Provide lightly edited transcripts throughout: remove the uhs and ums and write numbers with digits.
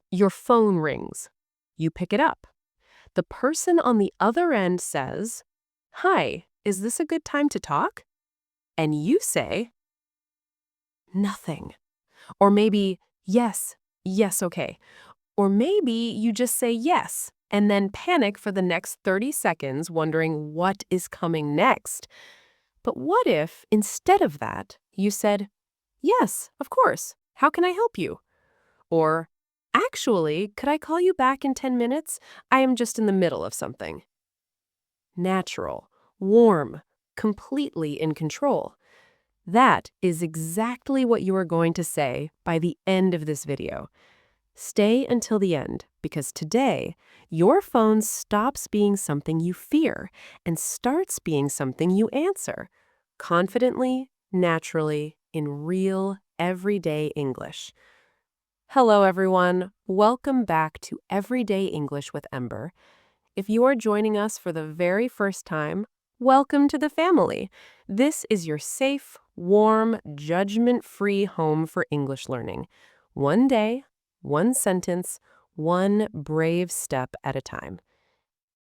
Your phone rings. You pick it up. The person on the other end says, "Hi, is this a good time to talk?" And you say, "Nothing." Or maybe, "Yes, yes, okay." Or maybe you just say yes and then panic for the next 30 seconds wondering what is coming next. But what if, instead of that, you said, "Yes, of course. How can I help you?" Or, "Actually, could I call you back in 10 minutes? I am just in the middle of something." Natural, warm, completely in control. That is exactly what you are going to say by the end of this video. Stay until the end, because today, your phone stops being something you fear and starts being something you answer, confidently, naturally, in real, everyday English. Hello, everyone. Welcome back to Everyday English with Ember. If you are joining us for the very first time, welcome to the family. This is your safe, warm, judgment-free home for English learning. One day, one sentence, one brave step at a time.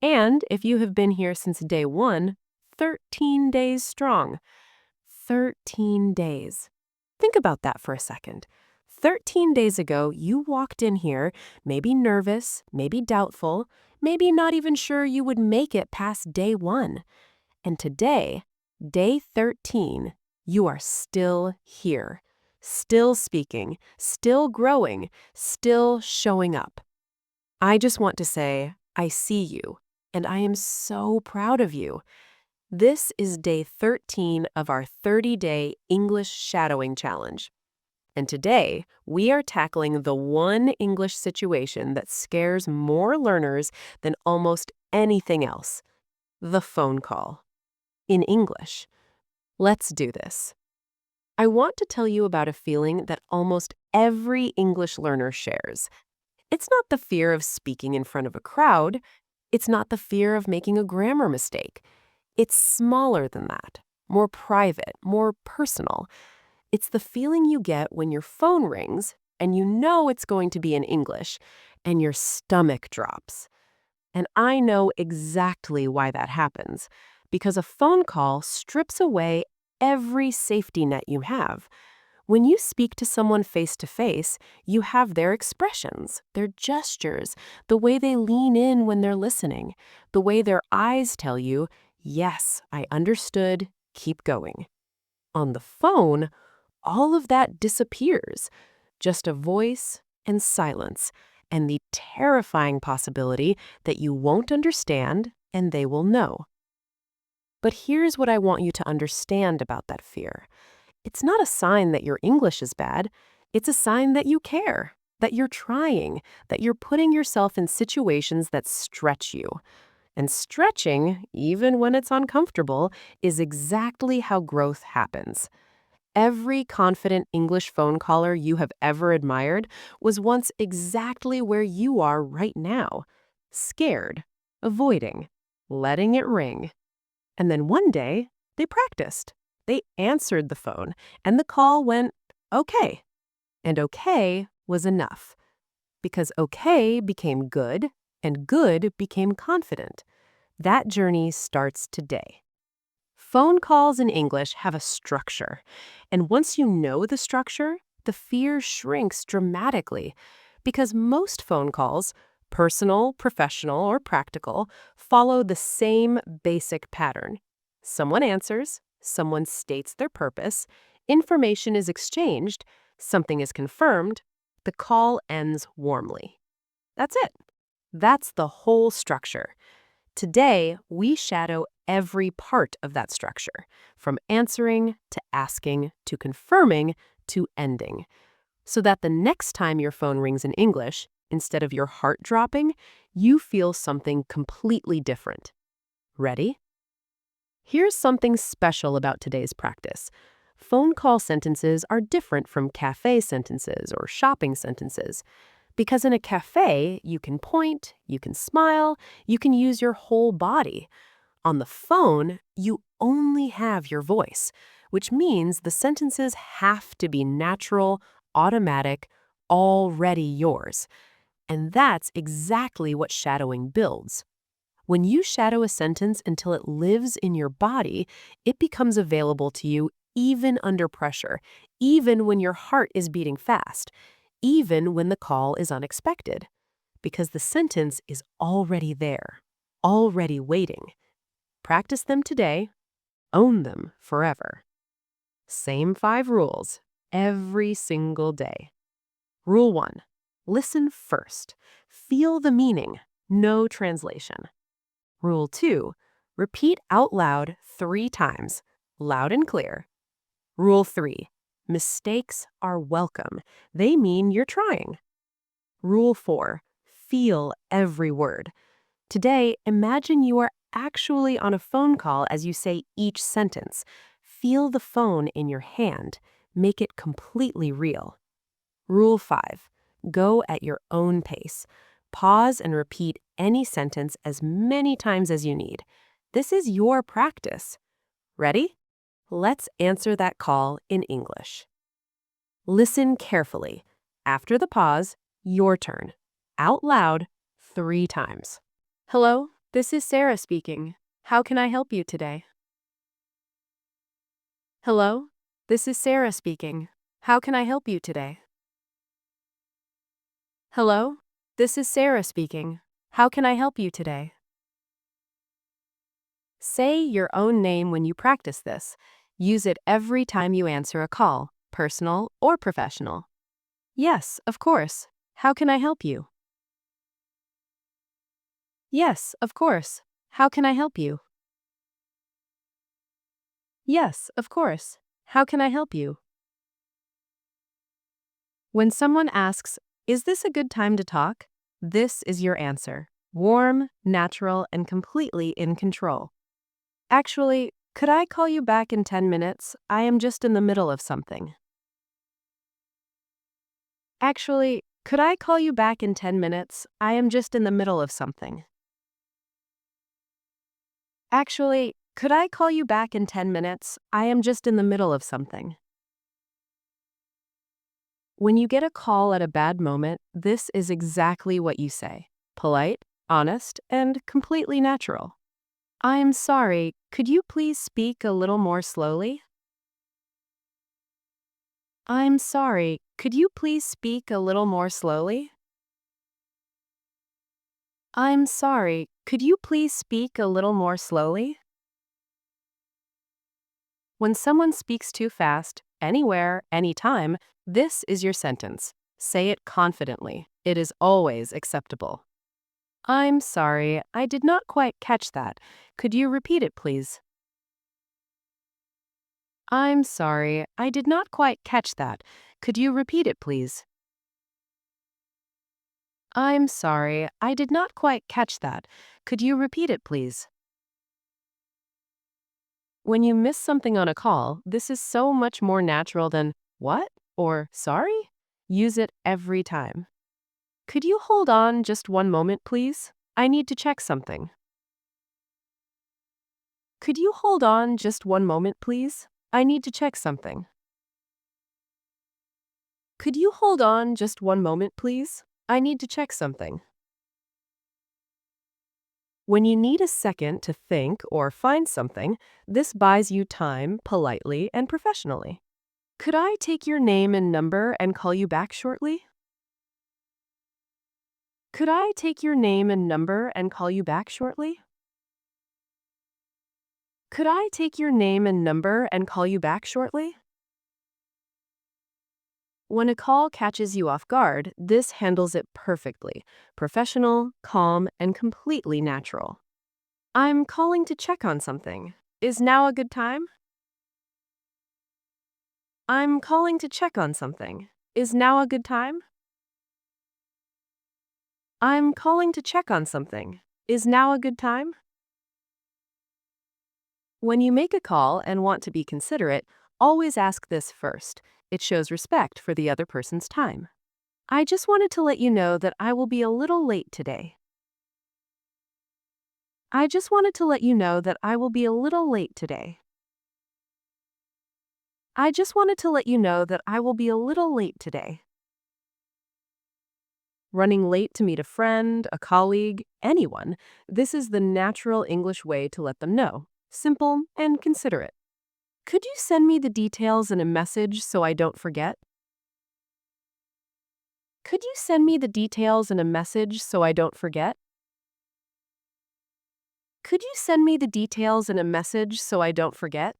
And if you have been here since day one, 13 days strong. 13 days. Think about that for a second. 13 days ago, you walked in here, maybe nervous, maybe doubtful, maybe not even sure you would make it past day one. And today, day 13, you are still here, still speaking, still growing, still showing up. I just want to say, I see you, and I am so proud of you. This is day 13 of our 30-day English Shadowing Challenge. And today, we are tackling the one English situation that scares more learners than almost anything else: the phone call. In English. Let's do this. I want to tell you about a feeling that almost every English learner shares. It's not the fear of speaking in front of a crowd. It's not the fear of making a grammar mistake. It's smaller than that, more private, more personal. It's the feeling you get when your phone rings and you know it's going to be in English and your stomach drops. And I know exactly why that happens, because a phone call strips away every safety net you have. When you speak to someone face to face, you have their expressions, their gestures, the way they lean in when they're listening, the way their eyes tell you, "Yes, I understood, keep going." On the phone, all of that disappears. Just a voice and silence, and the terrifying possibility that you won't understand and they will know. But here's what I want you to understand about that fear. It's not a sign that your English is bad. It's a sign that you care, that you're trying, that you're putting yourself in situations that stretch you. And stretching, even when it's uncomfortable, is exactly how growth happens. Every confident English phone caller you have ever admired was once exactly where you are right now, scared, avoiding, letting it ring. And then one day, they practiced. They answered the phone, and the call went okay. And okay was enough, because okay became good, and good became confident. That journey starts today. Phone calls in English have a structure, and once you know the structure, the fear shrinks dramatically, because most phone calls, personal, professional, or practical, follow the same basic pattern. Someone answers, someone states their purpose, information is exchanged, something is confirmed, the call ends warmly. That's it. That's the whole structure. Today, we shadow every part of that structure, from answering to asking to confirming to ending, so that the next time your phone rings in English, instead of your heart dropping, you feel something completely different. Ready? Here's something special about today's practice. Phone call sentences are different from cafe sentences or shopping sentences. Because in a cafe, you can point, you can smile, you can use your whole body. On the phone, you only have your voice, which means the sentences have to be natural, automatic, already yours. And that's exactly what shadowing builds. When you shadow a sentence until it lives in your body, it becomes available to you even under pressure, even when your heart is beating fast, even when the call is unexpected, because the sentence is already there, already waiting. Practice them today, own them forever. Same 5 rules, every single day. Rule 1, listen first. Feel the meaning, no translation. Rule 2, repeat out loud 3 times, loud and clear. Rule 3, mistakes are welcome. They mean you're trying. Rule 4, feel every word. Today, imagine you are actually on a phone call as you say each sentence. Feel the phone in your hand. Make it completely real. Rule 5, go at your own pace. Pause and repeat any sentence as many times as you need. This is your practice. Ready? Let's answer that call in English. Listen carefully. After the pause, your turn. Out loud, 3 times. Hello, this is Sarah speaking. How can I help you today? Hello, this is Sarah speaking. How can I help you today? Hello, this is Sarah speaking. How can I help you today? Say your own name when you practice this. Use it every time you answer a call, personal or professional. Yes, of course. How can I help you? Yes, of course. How can I help you? Yes, of course. How can I help you? When someone asks, "Is this a good time to talk?" this is your answer. Warm, natural, and completely in control. Actually, could I call you back in 10 minutes? I am just in the middle of something. Actually, could I call you back in 10 minutes? I am just in the middle of something. Actually, could I call you back in 10 minutes? I am just in the middle of something. When you get a call at a bad moment, this is exactly what you say. Polite, honest, and completely natural. I'm sorry, could you please speak a little more slowly? I'm sorry, could you please speak a little more slowly? I'm sorry, could you please speak a little more slowly? When someone speaks too fast, anywhere, anytime, this is your sentence. Say it confidently. It is always acceptable. I'm sorry, I did not quite catch that. Could you repeat it, please? I'm sorry, I did not quite catch that. Could you repeat it, please? I'm sorry, I did not quite catch that. Could you repeat it, please? When you miss something on a call, this is so much more natural than "what?" or "sorry?" Use it every time. Could you hold on just one moment, please? I need to check something. Could you hold on just one moment, please? I need to check something. Could you hold on just one moment, please? I need to check something. When you need a second to think or find something, this buys you time politely and professionally. Could I take your name and number and call you back shortly? Could I take your name and number and call you back shortly? Could I take your name and number and call you back shortly? When a call catches you off guard, this handles it perfectly. Professional, calm, and completely natural. I'm calling to check on something. Is now a good time? I'm calling to check on something. Is now a good time? I'm calling to check on something. Is now a good time? When you make a call and want to be considerate, always ask this first. It shows respect for the other person's time. I just wanted to let you know that I will be a little late today. I just wanted to let you know that I will be a little late today. I just wanted to let you know that I will be a little late today. running late to meet a friend, a colleague, anyone. This is the natural English way to let them know. Simple and considerate. Could you send me the details in a message so I don't forget? Could you send me the details in a message so I don't forget? Could you send me the details in a message so I don't forget?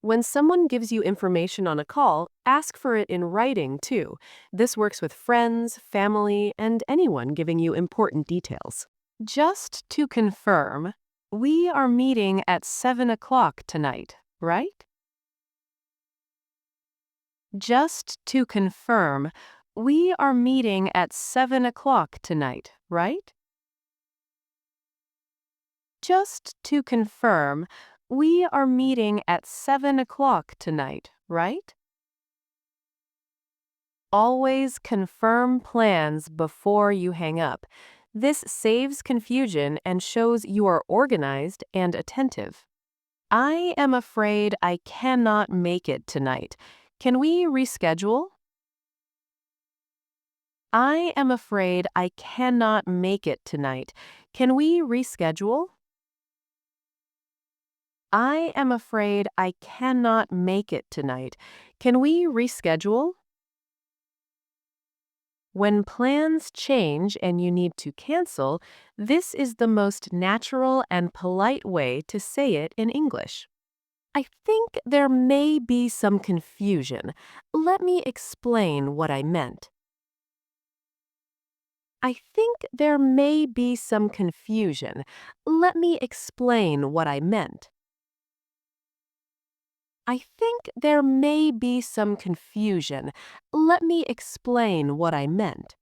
When someone gives you information on a call, ask for it in writing too. This works with friends, family, and anyone giving you important details. Just to confirm, we are meeting at 7 o'clock tonight, right? Just to confirm, we are meeting at 7 o'clock tonight, right? Just to confirm, we are meeting at 7 o'clock tonight, right? Always confirm plans before you hang up. This saves confusion and shows you are organized and attentive. I am afraid I cannot make it tonight. Can we reschedule? I am afraid I cannot make it tonight. Can we reschedule? I am afraid I cannot make it tonight. Can we reschedule? When plans change and you need to cancel, this is the most natural and polite way to say it in English. I think there may be some confusion. Let me explain what I meant. I think there may be some confusion. Let me explain what I meant. I think there may be some confusion. Let me explain what I meant.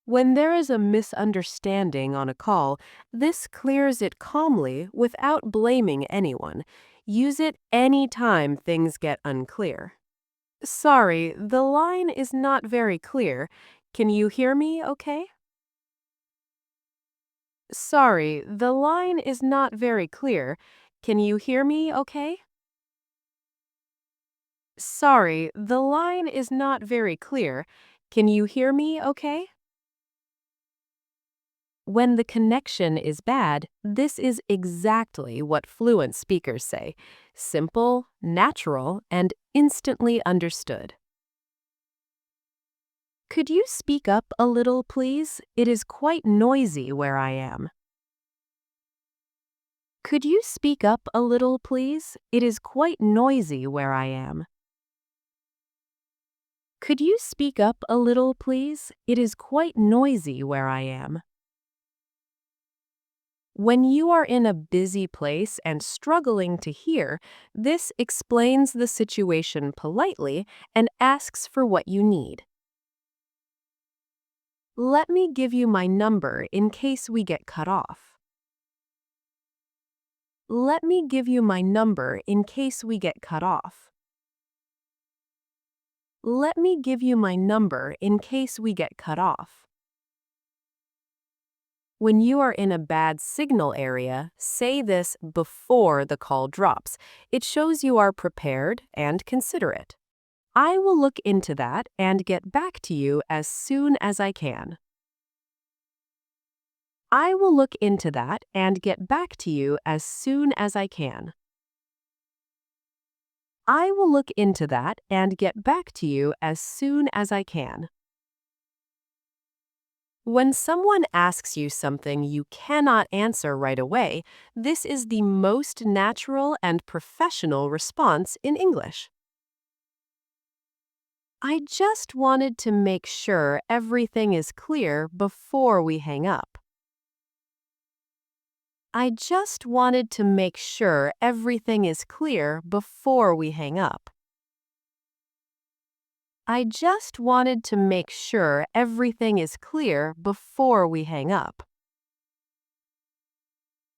When there is a misunderstanding on a call, this clears it calmly without blaming anyone. Use it any time things get unclear. Sorry, the line is not very clear. Can you hear me okay? Sorry, the line is not very clear. Can you hear me okay? Sorry, the line is not very clear. Can you hear me okay? When the connection is bad, this is exactly what fluent speakers say. Simple, natural, and instantly understood. Could you speak up a little, please? It is quite noisy where I am. Could you speak up a little, please? It is quite noisy where I am. Could you speak up a little, please? It is quite noisy where I am. When you are in a busy place and struggling to hear, this explains the situation politely and asks for what you need. Let me give you my number in case we get cut off. Let me give you my number in case we get cut off. Let me give you my number in case we get cut off. When you are in a bad signal area, say this before the call drops. It shows you are prepared and considerate. I will look into that and get back to you as soon as I can. I will look into that and get back to you as soon as I can. I will look into that and get back to you as soon as I can. When someone asks you something you cannot answer right away, this is the most natural and professional response in English. I just wanted to make sure everything is clear before we hang up. I just wanted to make sure everything is clear before we hang up. I just wanted to make sure everything is clear before we hang up.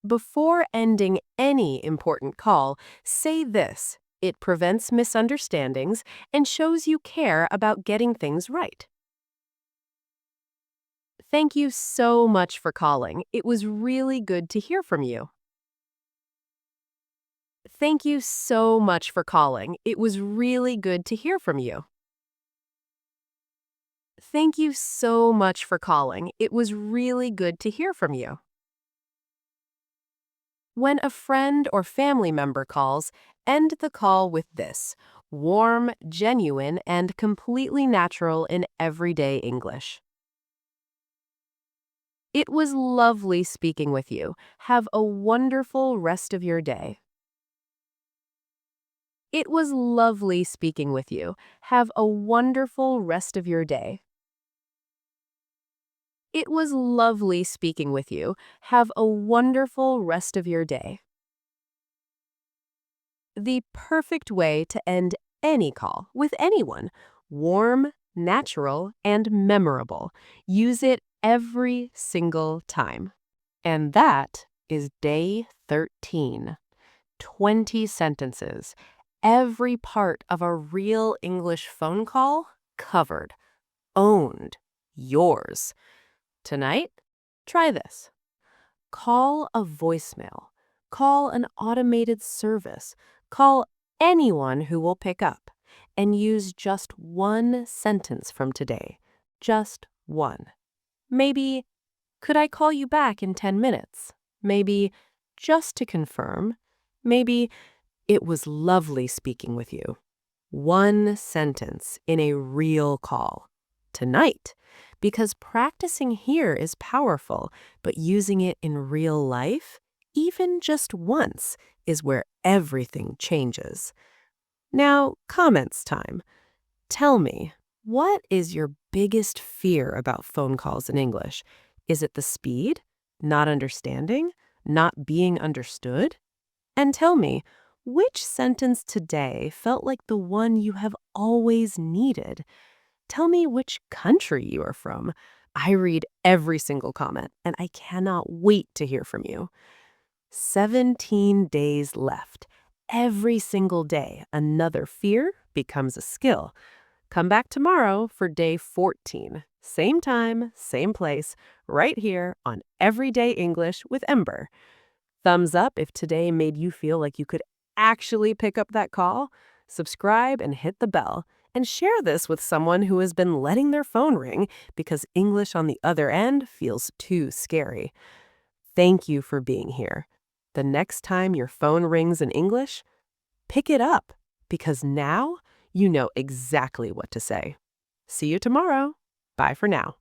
Before ending any important call, say this. It prevents misunderstandings and shows you care about getting things right. Thank you so much for calling. It was really good to hear from you. Thank you so much for calling. It was really good to hear from you. Thank you so much for calling. It was really good to hear from you. When a friend or family member calls, end the call with this: warm, genuine, and completely natural in everyday English. It was lovely speaking with you. Have a wonderful rest of your day. It was lovely speaking with you. Have a wonderful rest of your day. It was lovely speaking with you. Have a wonderful rest of your day. The perfect way to end any call with anyone: warm, natural, and memorable. Use it every single time. And that is day 13. 20 sentences. Every part of a real English phone call covered. Owned. Yours. Tonight, try this. Call a voicemail. Call an automated service. Call anyone who will pick up. And use just one sentence from today. Just one. Maybe, could I call you back in 10 minutes? Maybe, just to confirm. Maybe, it was lovely speaking with you. One sentence in a real call. Tonight. Because practicing here is powerful, but using it in real life, even just once, is where everything changes. Now, comments time. Tell me, what is your biggest fear about phone calls in English? Is it the speed? Not understanding? Not being understood? And tell me, which sentence today felt like the one you have always needed? Tell me which country you are from. I read every single comment, and I cannot wait to hear from you. 17 days left. Every single day, another fear becomes a skill. Come back tomorrow for day 14. Same time, same place, right here on Everyday English with Ember. Thumbs up if today made you feel like you could actually pick up that call. Subscribe and hit the bell. And share this with someone who has been letting their phone ring because English on the other end feels too scary. Thank you for being here. The next time your phone rings in English, pick it up, because now you know exactly what to say. See you tomorrow. Bye for now.